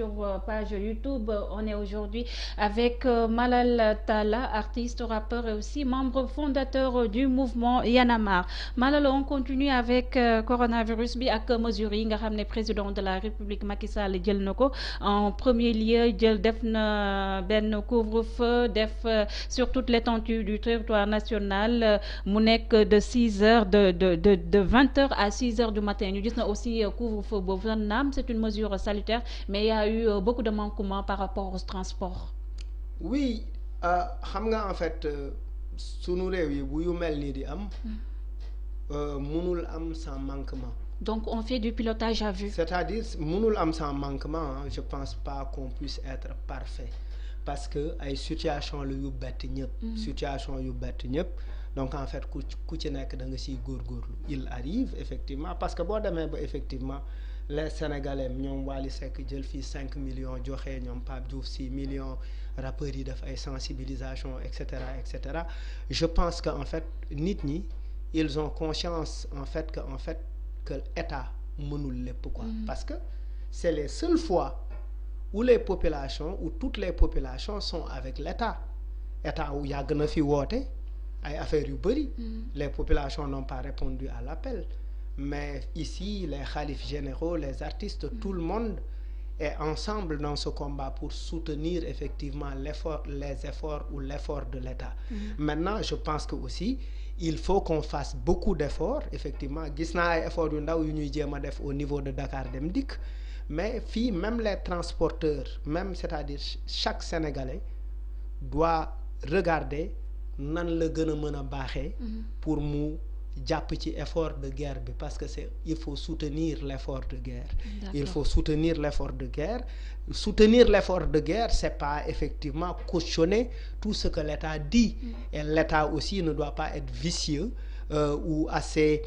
Sur page YouTube, on est aujourd'hui avec Malal Talla, artiste, rappeur et aussi membre fondateur du mouvement Yanamar. Malal, on continue avec coronavirus bi ak mesures yi nga xam ne président de la République Macky Sall jël na ko en premier lieu jël def na benn couvre-feu def sur toute l'étendue du territoire national mu nekk de 6 heures de 20 heures à 6 heures du matin ñu gis na aussi couvre-feu boobu naam c'est une mesure salutaire mais il y a eu beaucoup de manquements par rapport au transport. Oui, xam nga en fait sunu réew yi bu yu mel nii di am mënul am sans manquement. Donc on fait du pilotage à vue. C'est-à-dire mënul am sans manquement hein. Je pense pas qu'on puisse être parfait parce que ay situation la yu bett ñëpp. Situation yu bett ñëpp. Donc en fait ku ci nekk da nga siy góorgóorlu il arrive effectivement parce que boo demee ba effectivement les Sénégalais ñoom Wally Seck jël fii 5 millions joxe ñoom Pape Diouf 6 millions rappeurs yi def ay sensibilisation et cetera je pense que en fait nit ñi ils ont conscience en fait que état mënul lépp quoi. Parce que c'est les seules fois où les populations où toutes les populations sont avec l'état wu yàgg na fi woote ay affaires yu bëri. Les populations n'ont pas répondu à l'appel. Mais ici, les khalifes généraux, les artistes, tout le monde est ensemble dans ce combat pour soutenir effectivement les efforts ou l'effort de l'État. Maintenant, je pense que aussi, il faut qu'on fasse beaucoup d'efforts. Effectivement, gis naa ay efforts yu ndaw yu ñuy jéem a def au niveau de Dakar Dem Dikk. Mais fii même les transporteurs, même c'est-à-dire chaque Sénégalais doit regarder nan la gën a mën a baaxee pour mu jàpp ci effort de guerre bi parce que il faut soutenir l'effort de guerre. Il faut soutenir l'effort de guerre. Soutenir l'effort de guerre, c'est pas effectivement cautionner tout ce que l'État dit. Et l'État aussi ne doit pas être vicieux ou assez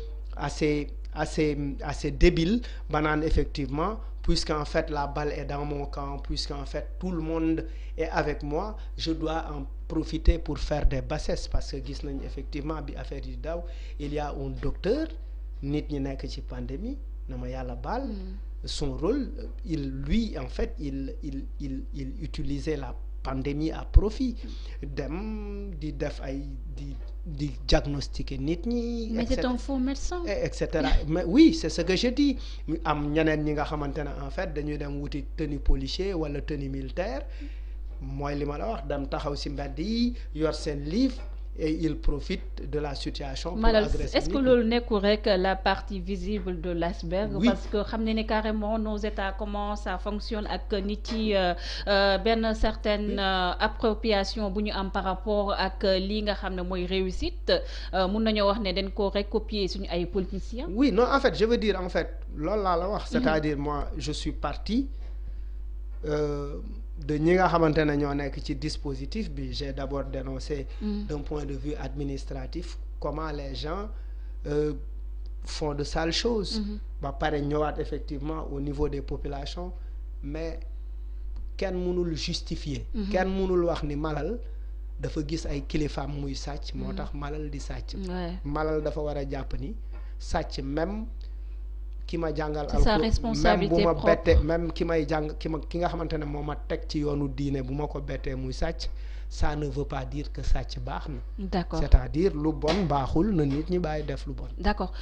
débile banaan effectivement puisqu'en fait la balle est dans mon camp, puisqu'en fait tout le monde est avec moi, je dois en profiter pour faire des bassesses parce que gis nañ effectivement bi affaire yi daw il y a un docteur nit ñi nekk ci pandémie na ma yàlla baal son rôle lui en fait il utilisait la pandémie à profit dem di def ay di diagnostiquer nit ñi. Mais c'est un faux médecin. Et cetera mais oui c'est ce que je dis am ñeneen ñi nga xamante ne en fait dañuy dem wuti tenue policier wala tenue militaire mooy li ma la wax dem taxaw ci mbedd yi yor seen livre et il profite de la situation pour agresser. Est-ce que loolu nekkul rek la partie visible de l'iceberg? Oui. Parce que xam ne carrément nos états comment ça fonctionne ak nit yi benn certaine appropriation bu ñu am par rapport ak lii nga xam ne mooy réussite mun nañoo wax ne dañ ko recopier suñu ay politiciens. Oui non en fait je veux dire en fait loolu laa la wax. C'est-à-dire moi je suis parti de ñi nga xamante ne ñoo nekk ci dispositif bi j'ai d'abord dénoncé d'un point de vue administratif comment les gens font de sales choses ba pare ñëwaat effectivement au niveau des populations mais kenn mënul justifier kenn mënul wax ni Malal dafa gis ay kilifaam muy sàcc moo tax Malal di sàcc Malal dafa war a jàpp ni sàcc même ki ma jàngal même bu ma bettee même ki nga xamante ne moo ma teg ci yoonu diine bu ma ko bettee muy sàcc ça ne veut pas dire que sàcc baax na. D'accord c'est-à-dire lu bon baaxul na nit ñi bàyyi def lu bon. D'accord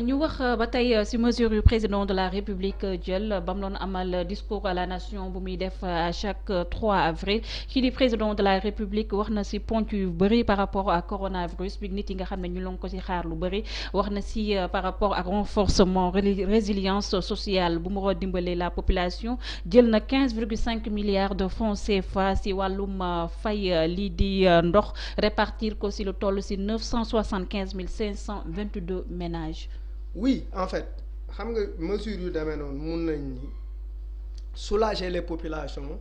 ñu wax ba tey ci mesure yu président de la République jël ba mu doon amal discours à la nation bu muy def à chaque 3 avril kii di président de la République wax na ci ponk yu bëri par rapport à coronavirus bi nit yi nga xam ne ñu ngi ko ci xaar lu bëri wax na ci par rapport ak renforcement résilience sociale bu mu war a dimbalee la population jël na 15,5 milliards de francs CFA ci wàllum fay lii di ndox répartir ko ci lu toll ci 975 522 ménages. Oui en fait xam nga mesure yu demee noonu mun nañ ni soulager les populations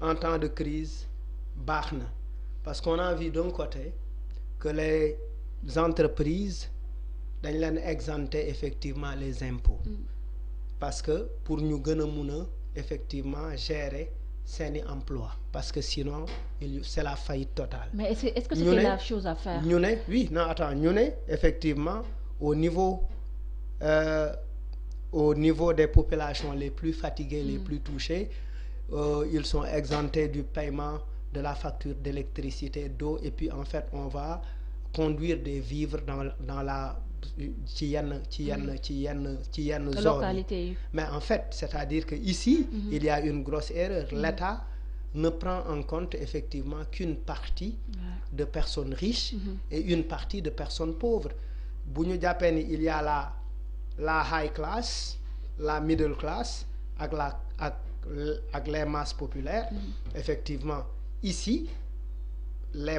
en temps de crise baax na parce qu'on a vu d'un côté que les entreprises dañ leen exempter effectivement les impôts parce que pour ñu gën a mun a effectivement gérer seeni emploi parce que sinon c'est la faillite totale. Mais est-ce que c'était la chose à faire? ñu ne oui non attends ñu ne effectivement au niveau des populations les plus fatiguées les plus touchées ils sont exemptés du paiement de la facture d'électricité, d'eau, et puis en fait on va conduire des vivres dans la ci yenn localité. Mais en fait c'est-à-dire que ici il y a une grosse erreur. L'État ne prend en compte effectivement qu'une partie de personnes riches et une partie de personnes pauvres. Bu ñu jàppee ni il y a la high class, la middle class ak les masses populaires. Effectivement ici les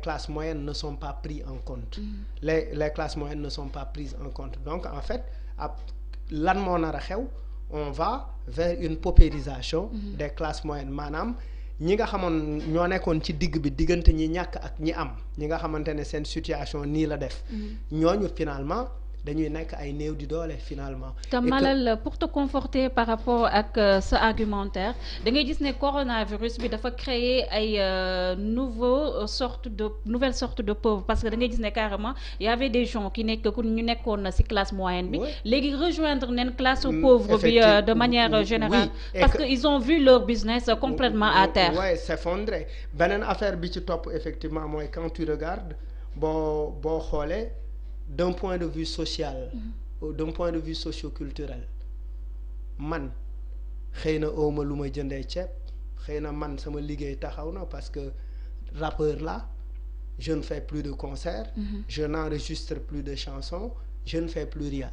classes moyennes ne sont pas prises en compte. Les classes moyennes ne sont pas prises en compte. Donc en fait lan moo nar a xew, on va vers une paupérisation des classes moyennes. maanaam ñi nga xamoon ñoo nekkoon ci digg bi diggante ñi ñàkk ak ñi am, ñi nga xamante ne seen situation nii la def, ñooñu finalement dañuy nekk ay néew di doole finalement. te Malal, pour te conforter par rapport ak ce argumentaire, da ngay gis ne coronavirus bi dafa créer ay nouvelle sorte de pauvres, parce que da ngay gis ne carrément y avait des gens qui ñu nekkoon ci classe moyenne bi, léegi rejoindre neen classe pauvre bi de manière générale, parce que ils ont vu leur business complètement à terre. Ouais, s'effondrer. Beneen affaire bi ci topp effectivement mooy quand tu regardes boo xoolee d'un point de vue social, d'un point de vue socio-culturel, man xëy na awma lu ma jëndee ceeb, xëy na man sama liggéey taxaw na parce que rappeur là, je ne fais plus de concerts, je n'enregistre plus de chansons, je ne fais plus rien,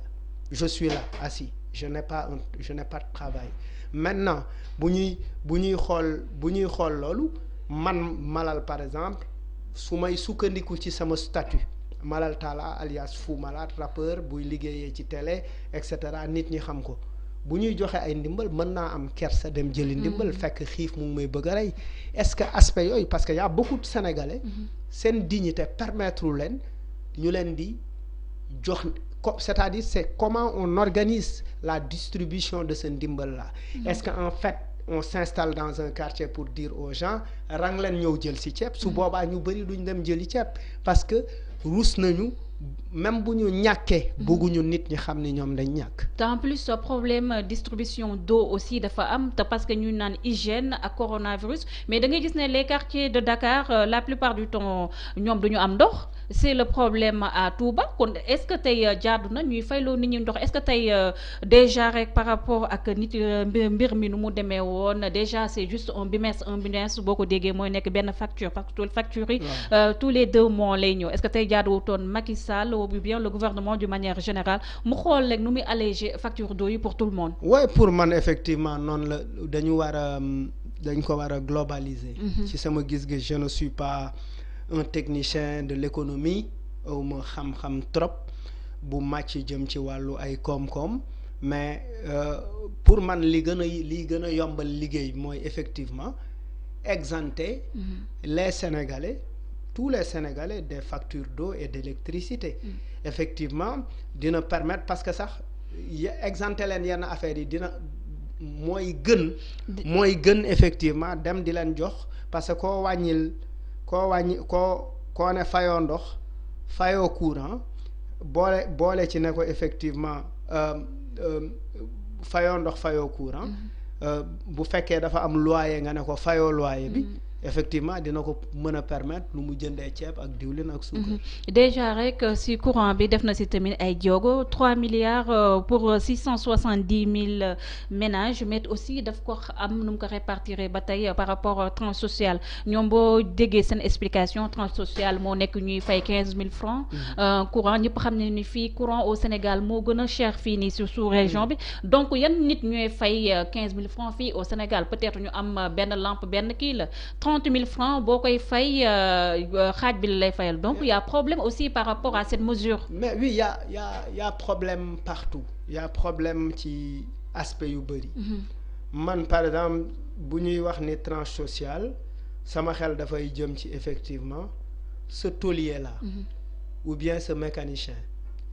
je suis là assis, je n'ai pas de travail. Maintenant bu ñuy xool loolu, man Malal par exemple su may sukkandiku ci sama statut Malal Talla alias Fou Malade, rappeur buy liggéeyee ci télé et cetera, nit ñi xam ko, bu ñuy joxe ay ndimbal mën naa am kersa dem jëli ndimbal fekk xiif mu ngi may bëgg a rey. Est-ce que aspect yooyu, parce que y a beaucoup de Sénégalais seen dignité permettre leen ñu leen di jox, c'est-à-dire c'est comment on organise la distribution de ce ndimbal là. Est-ce que en fait on s'installe dans un quartier pour dire aux gens rang leen ñëw jël ci ceeb, su boobaa ñu bëri duñ dem jëli ceeb parce que ruus nañu, même bu ñu ñàkkee bëgguñu nit ñi xam ni ñoom dañ ñàkk. te en plus problème distribution d'eau aussi dafa am, te parce que ñu naan hygiène ak coronavirus, mais da ngay gis ne les quartiers de Dakar la plupart du temps ñoom duñu am ndox. C'est le problème à Touba. Kon est-ce que tey jaadu na ñuy fayloo nit ñi ndox, est-ce que tey déjà rek par rapport ak nit mbir mi nu mu demee woon, déjà c'est juste un bimestre boo ko déggee mooy nekk benn facture, parce que facture yi tous les 2 mois lay ñëw. Est-ce que tey jaaduwutoon Macky Sall ou bien le gouvernement d'une manière générale mu xool rek nu muy alléger facture d'eau yi pour tout le monde? Ouais, pour man effectivement noonu la dañ ko war a globaliser. Ci sama gis-gis, je ne suis pas un technicien de l'économie, awma xam-xam trop bu màcc jëm ci wàllu ay koom-koom, mais pour man li gën a yombal liggéey mooy effectivement exempter les Sénégalais, tous les Sénégalais des factures d'eau et d'électricité. Effectivement dina permettre, parce que sax exempter leen yenn affaires yi dina mooy gën effectivement dem di leen jox, parce que koo ne fayoo ndox fayoo courant boole ci ne ko effectivement fayoo ndox fayoo courant, bu fekkee dafa am loyer nga ne ko fayoo loyer bi, effectivement dina ko mën a permettre lu mu jëndee ceeb ak diwlin ak suukar. Déjà rek si courant bi def na si tamit ay jéego 3 milliards pour 670 000 ménages, mais aussi daf ko am nu mu ko répartir ba tey par rapport tranche sociale. ñoom boo déggee seen explication, tranche sociale moo nekk ñuy fay 15 000 francs. Courant ñëpp xam ne ni fii courant au Sénégal moo gën a cher fii nii si sous région bi, donc yan nit ñooy fay 15 000 francs fii au Sénégal? Peut-être ñu am benn lampe benn kii la 30 000 francs boo koy fay xaaj bi la lay fayal, donc il y a problème aussi par rapport à cette mesure. Mais oui, il y a problème partout, il y a problème ci aspect yu bëri. Man par exemple bu ñuy wax ni tranche sociale, sama xel dafay jëm ci effectivement ce tôlier là, ou bien ce mécanicien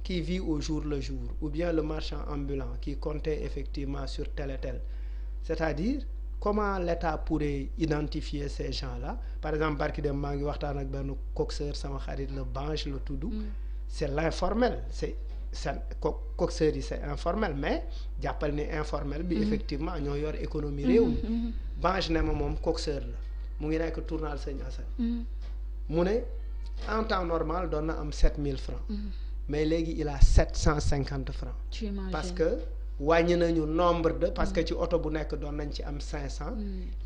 qui vit au jour le jour, ou bien le marchand ambulant qui comptait effectivement sur tel et tel. C'est-à-dire comment l'État pourrait identifier ces gens-là? Par exemple barki dem maa ngi waxtaan ak benn coxeur sama xarit le Bange la tudd, c'est l'informel, seen coxeur yi c'est informel mais jàppal ni informel bi effectivement ñoo yor économie réew mi. Bange ne ma moom coxeur la mu ngi nekk tournal Sëñ Assane. mu ne en temps normal doon na am 7000 francs. mais léegi il a 750 francs. parce que wàññi nañu nombre de parce que ci oto bu nekk doon nañ ci am 500.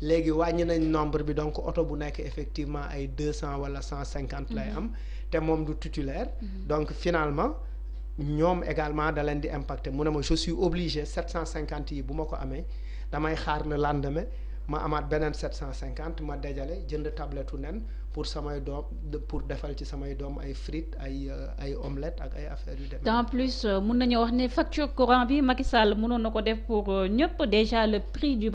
léegi wàññi nañ nombre bi donc oto bu nekk effectivement ay 200 wala 150 lay am te moom du titulaire. donc finalement ñoom également da leen di impacter mu ne ma je suis obligé 750 yi bu ma ko amee damay xaar le lendemain ma amaat beneen 750 ma dajale jënd tablettu nen pour samay doom pour defal ci samay doom ay frites ay omelette ak ay affaires yu demee. en plus mun nañu wax ne facture courant bi Macky Sall mënoon na ko def pour ñëpp déjà le prix du